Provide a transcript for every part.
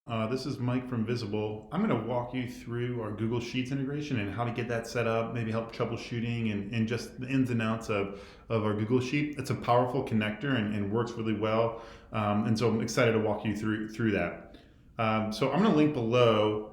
This is Mike from Visible. I'm going to walk you through our Google Sheets integration and how to get that set up, maybe help troubleshooting and just the ins and outs of our Google Sheet. It's a powerful connector and works really well. And so I'm excited to walk you through that. So I'm going to link below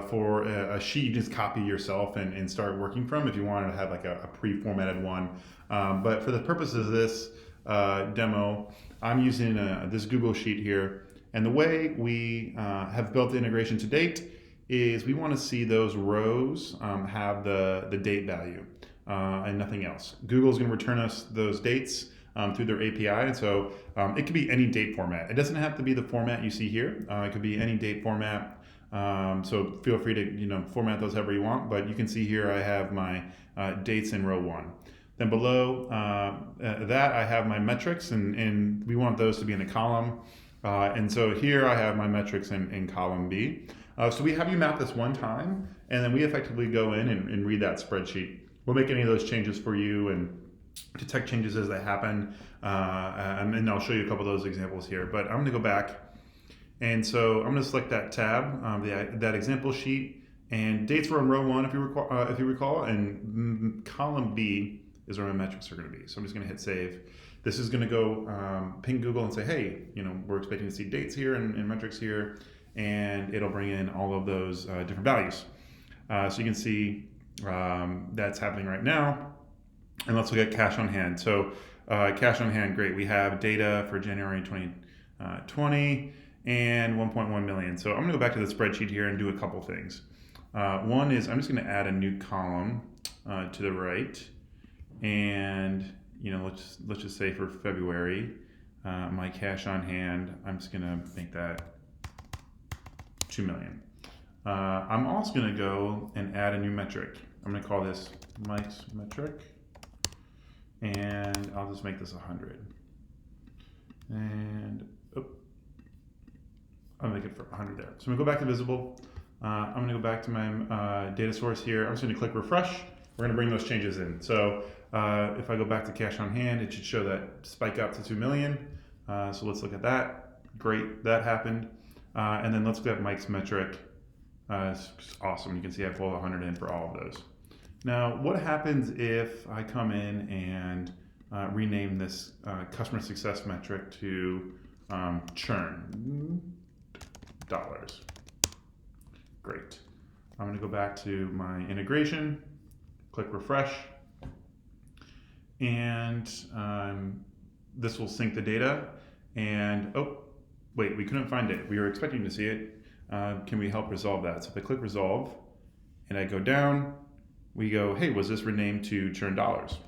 for a sheet you just copy yourself and start working from if you wanted to have like a pre-formatted one. But for the purposes of this demo, I'm using this Google Sheet here. And the way we have built the integration to date is we want to see those rows have the date value and nothing else. Google is going to return us those dates through their API, and so it could be any date format. It doesn't have to be the format you see here. It could be any date format. So feel free to format those however you want. But you can see here I have my dates in row 1. Then below that I have my metrics, and we want those to be in a column. And so here I have my metrics in column B. So we have you map this one time, and then we effectively go in and read that spreadsheet. We'll make any of those changes for you and detect changes as they happen. And I'll show you a couple of those examples here. But I'm going to go back. And so I'm going to select that tab, that example sheet, and dates were in row 1 if you recall, and column B is where my metrics are going to be. So I'm just going to hit save. This is going to go ping Google and say, hey, we're expecting to see dates here and metrics here, and it'll bring in all of those different values. So you can see that's happening right now. And let's look at cash on hand. So cash on hand, great. We have data for January 2020 and 1.1 million. So I'm going to go back to the spreadsheet here and do a couple things. One is I'm just going to add a new column to the right, and let's just say for February, my cash on hand, I'm just gonna make that 2 million. I'm also gonna go and add a new metric. I'm gonna call this Mike's metric, and I'll just make this 100. And I'll make it for 100 there. So I'm gonna go back to Visible. I'm gonna go back to my data source here. I'm just gonna click refresh. We're going to bring those changes in. So if I go back to cash on hand, it should show that spike up to 2 million. So let's look at that. Great, that happened. And then let's look at Mike's metric. It's awesome. You can see I pulled 100 in for all of those. Now, what happens if I come in and rename this customer success metric to churn dollars? Great. I'm going to go back to my integration. Click refresh, and this will sync the data. And oh, wait, we couldn't find it. We were expecting to see it. Can we help resolve that? So if I click resolve and I go down, we go, hey, was this renamed to churn dollars?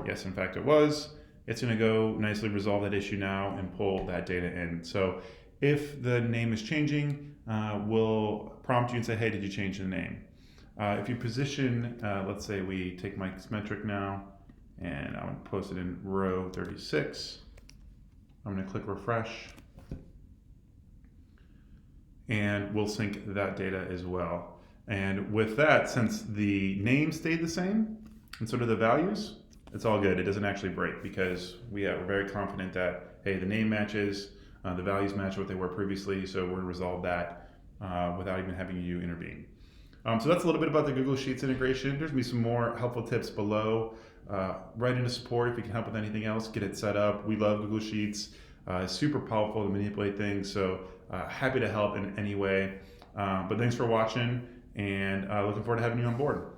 Yes, in fact it was. It's going to go nicely resolve that issue now and pull that data in. So if the name is changing, we'll prompt you and say, hey, did you change the name? If you position, let's say we take Mike's metric now, and I'm going to post it in row 36. I'm going to click refresh, and we'll sync that data as well. And with that, since the name stayed the same, and so do the values, it's all good. It doesn't actually break because we're very confident that, hey, the name matches, the values match what they were previously, so we're going to resolve that without even having you intervene. So that's a little bit about the Google Sheets integration. There's going to be some more helpful tips below. Write into support if you can help with anything else. Get it set up. We love Google Sheets. It's super powerful to manipulate things. So happy to help in any way. But thanks for watching, and looking forward to having you on board.